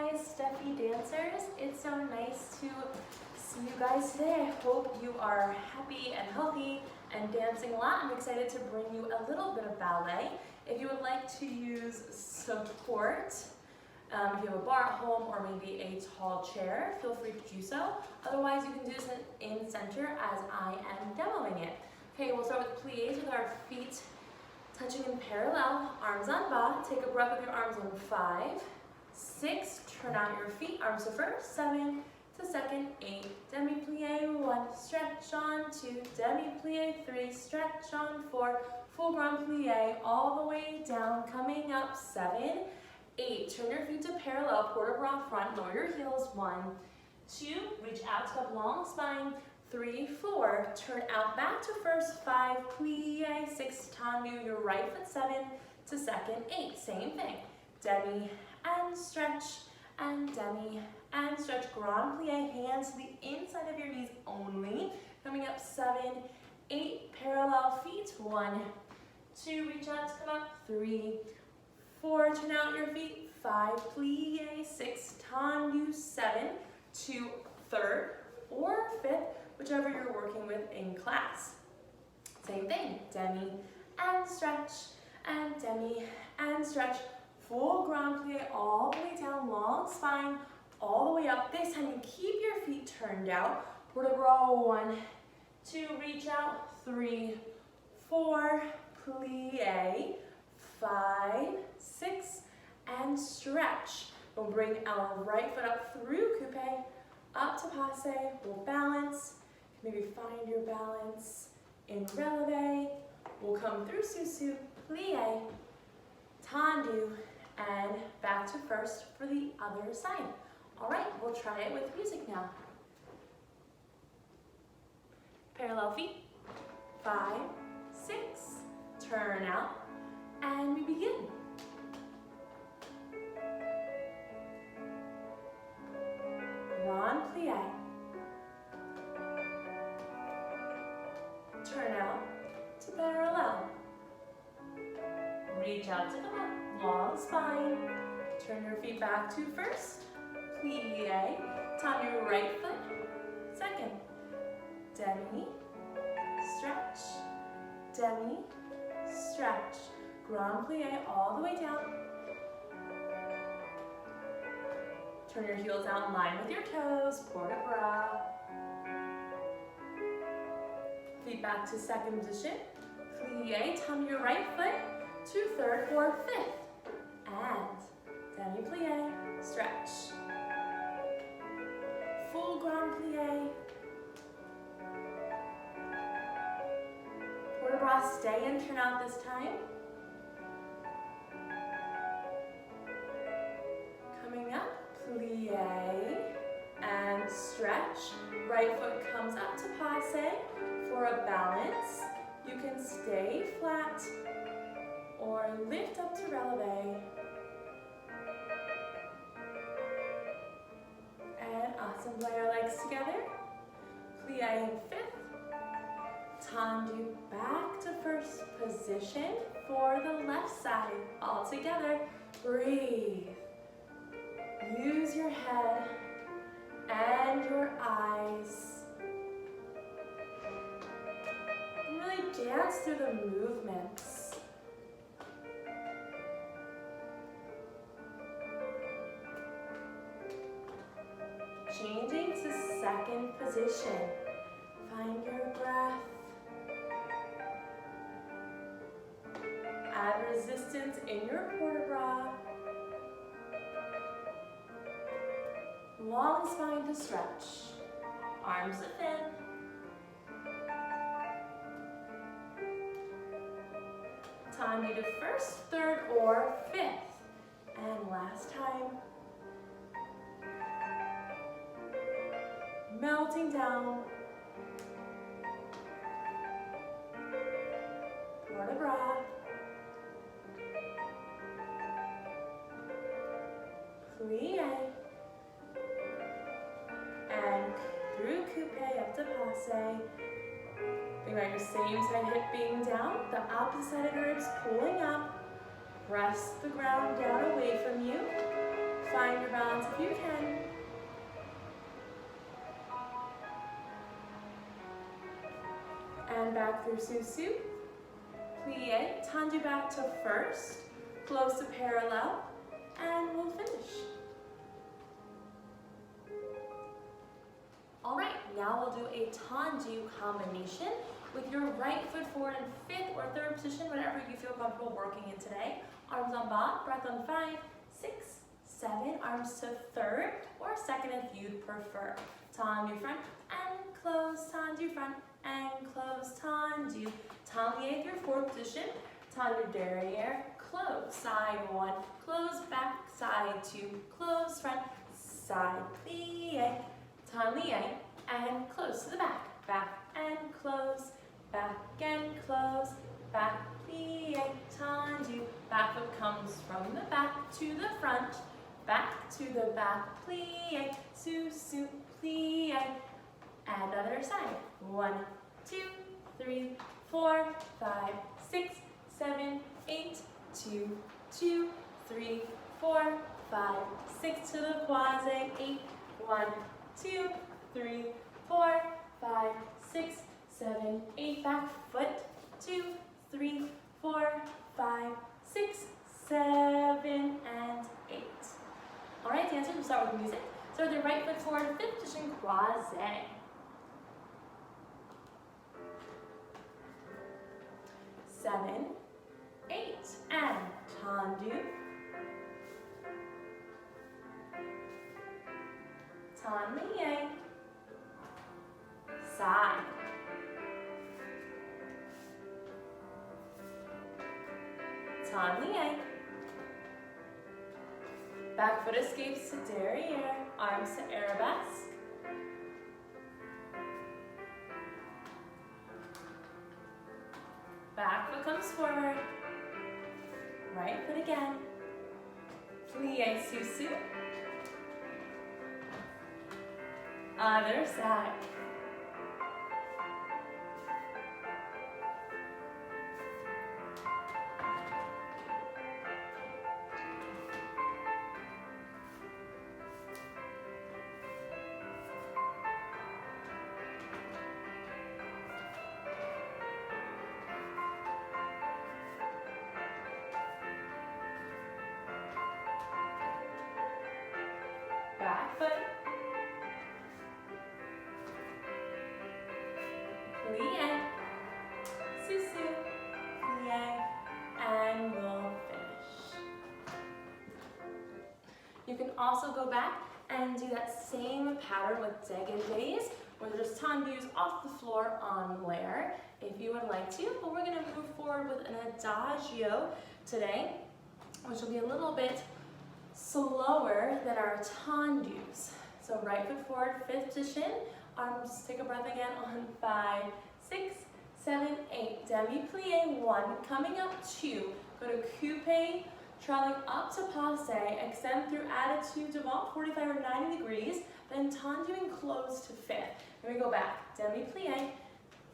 Hi, Steffi dancers. It's so nice to see you guys today. I hope you are happy and healthy and dancing a lot. I'm excited to bring you a little bit of ballet. If you would like to use support, if you have a bar at home or maybe a tall chair, feel free to do so. Otherwise, you can do this in center as I am demoing it. Okay, we'll start with pliés with our feet touching in parallel, arms en bas. Take a breath with your arms in 5, 6, turn out your feet, arms to first, 7 to second, 8, demi-plie, 1, stretch on, 2, demi-plie, 3, stretch on, 4, full grand plie, all the way down, coming up, 7, 8, turn your feet to parallel, port-de-bras front, lower your heels, 1, 2, reach out to have long spine, 3, 4, turn out back to first, 5, plie, 6, tendu, your right foot, 7 to second, 8, same thing, demi and stretch, and demi and stretch, grand plie, hands to the inside of your knees only, coming up, 7, 8, parallel feet, 1, 2, reach out to come up, 3, 4, turn out your feet, 5, plie, 6, tendu, 7 to third or fifth, whichever you're working with in class. Same thing, demi and stretch, and demi and stretch, full grand plie all the way down, long spine, all the way up. This time you keep your feet turned out, port-de-bras, 1, 2, reach out, 3, 4, plie, 5, 6, and stretch. We'll bring our right foot up through coupe, up to passe, we'll balance, maybe find your balance in releve, we'll come through susu, plie, tendu, and back to first for the other side. All right, we'll try it with music now. Parallel feet, 5, 6, turn out, and we begin. Grand plie, turn out to parallel, reach out to come up, long spine, turn your feet back to first, plie, turn your right foot, second, demi, stretch, demi, stretch, grand plie all the way down. Turn your heels out in line with your toes, port-de-bras. Feet back to second position. Plie, turn your right foot to third or fifth. And demi-plie, stretch. Full grand plie. Port-de-bras, stay and turn out this time. Coming up. Plie and stretch. Right foot comes up to passe for a balance. You can stay flat or lift up to releve. And awesome. Play our legs together. Plie in fifth. Tendu back to first position for the left side. All together. Breathe. Use your head and your eyes. And really dance through the movements. Changing to second position. Find your breath. Add resistance in your port-de-bras. Long spine to stretch, arms to thin. Tendu to first, third, or fifth. And last time. Melting down. Port-de-bras. Plie. And through coupe up to passe. Think about your same side hip being down, the opposite side of your hips pulling up. Press the ground down away from you. Find your balance if you can. And back through sous-sus. Plie, tendu back to first, close to parallel, and we'll finish. All right, now we'll do a tendu combination with your right foot forward in fifth or third position, whatever you feel comfortable working in today. Arms on bas, breath on 5, 6, 7, arms to third or second if you'd prefer. Tendu front and close, tendu front and close, tendu. Tendu through fourth position, tendu derrière, close, side 1, close, back, side 2, close, front, side, plie, tendu, and close to the back, back and close, back and close, back, plie, tendu. Back foot comes from the back to the front, back to the back, plie, sous-sus, plie, and other side. 1, 2, 3, 4, 5, 6, 7, 8, 2, 2, 3, 4, 5, 6 to the croisé, 8, 1, 2, 3, 4, 5, 6, 7, 8, back foot, 2, 3, 4, 5, 6, 7, and 8. All right, dancers, we'll start with the music. So with your right foot forward, fifth position, croisé. 7, 8, and tendu, tendu, side, tendu, back foot escapes to derrière, arms to arabesque, back foot comes forward, right foot again, plie sous-sus, other side, back foot, plie, sous-sus, plie, and we'll finish. You can also go back and do that same pattern with dégagés, where there's tendus off the floor on l'air, if you would like to, but we're gonna move forward with an adagio today, which will be a little bit slower than our tendus. So right foot forward, fifth position, arms, take a breath again on 5, 6, 7, 8, demi-plie 1, coming up 2, go to coupe, traveling up to passe, extend through attitude devant, 45 or 90 degrees, then tendu and close to fifth. Then we go back, demi-plie,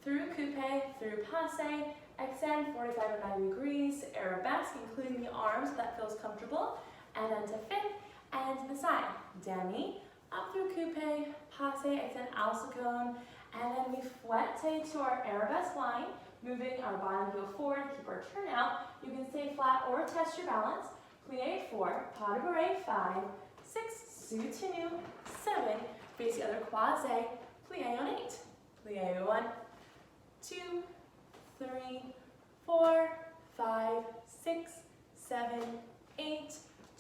through coupe, through passe, extend 45 or 90 degrees, arabesque, including the arms, if that feels comfortable, and then to fifth, and to the side. Demi, up through coupe, passe, extend alsacone, and then we fouette to our arabesque line, moving our bottom heel forward, keep our turn out. You can stay flat or test your balance. Plie 4, pas de bourrée 5, 6, soutenu 7, face the other croisé, plie on 8. Plie 1, 2, 3, 4, 5, 6, 7, 8,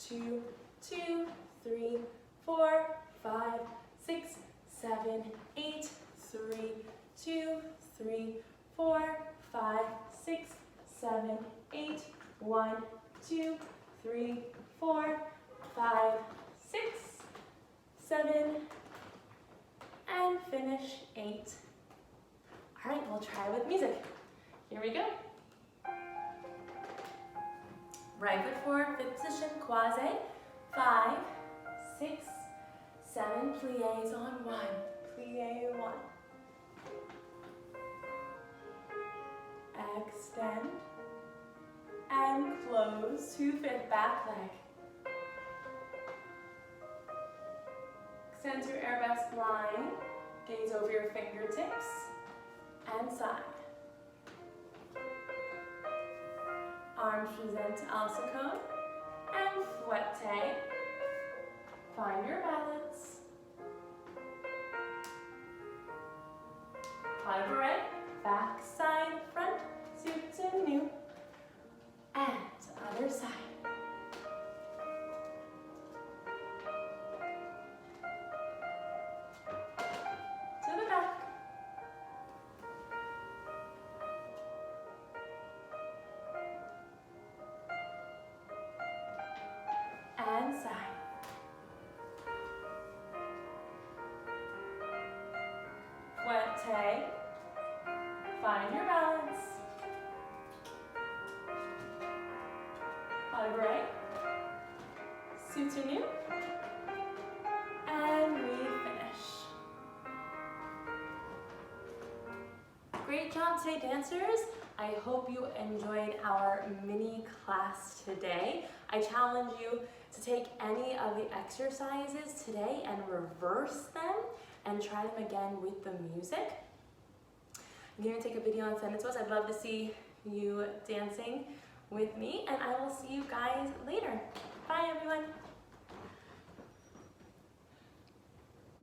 2, 2, 3, 4, 5, 6, 7, 8, 3, 2, 3, 4, 5, 6, 7, 8, 1, 2, 3, 4, 5, 6, 7, and finish 8. All right, we'll try with music. Here we go. Right foot forward, fifth position, croisé. 5, 6, 7, pliés on 1. Plie 1. Extend. And close to fifth, back leg. center arabesque line, gaze over your fingertips, and side. Arms present to Alyssa cone, and fouette. Find your balance. Pas de bourrée, back, side, front, soutenu, and other side. To the back. And side. Fouette. Find your balance. Pas de bourrée. Soutenu. And we finish. Great job today, dancers. I hope you enjoyed our mini class today. I challenge you to take any of the exercises today and reverse them and try them again with the music. I'm going to take a video and send it to us. I'd love to see you dancing with me, and I will see you guys later. Bye, everyone.